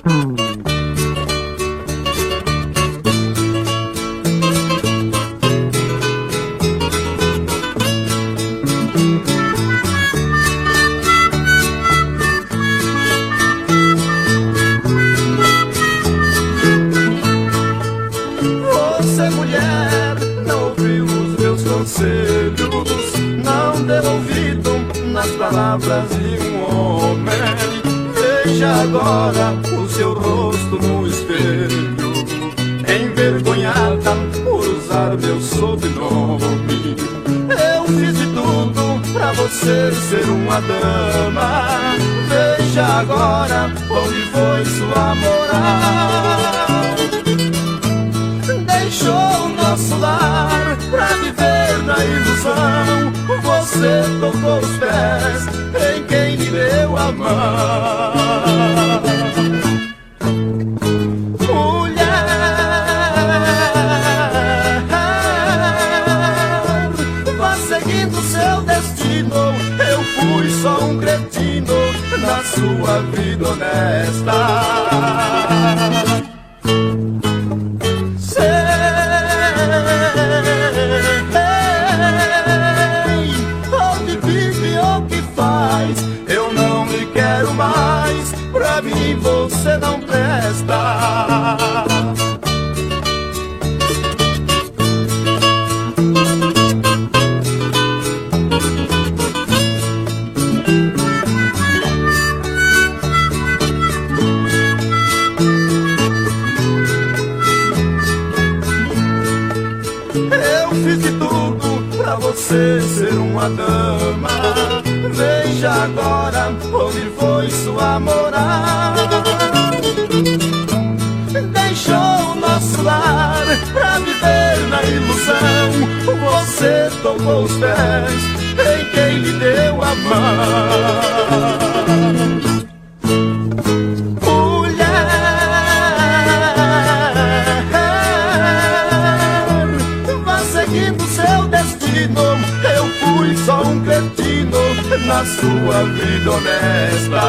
Você, mulher, não ouviu os meus conselhos, não deu ouvido nas palavras de um homem. Veja agora o seu rosto no espelho, envergonhada por usar meu sobrenome. Eu fiz de tudo pra você ser uma dama. Veja agora onde foi sua moral. Deixou o nosso lar pra viver na ilusão. Você tocou os pés em quem lhe deu a mão. Mulher, vá seguindo seu destino. Eu fui só um cretino na sua vida honesta. Eu não me quero mais, pra mim você não presta. Eu fiz de tudo pra você ser uma dama. Veja agora onde foi sua moral. Deixou o nosso lar pra viver na ilusão. Você tocou os pés em quem lhe deu a mão. Mulher, vá seguindo seu destino. Eu fui só um cretino na sua vida honesta.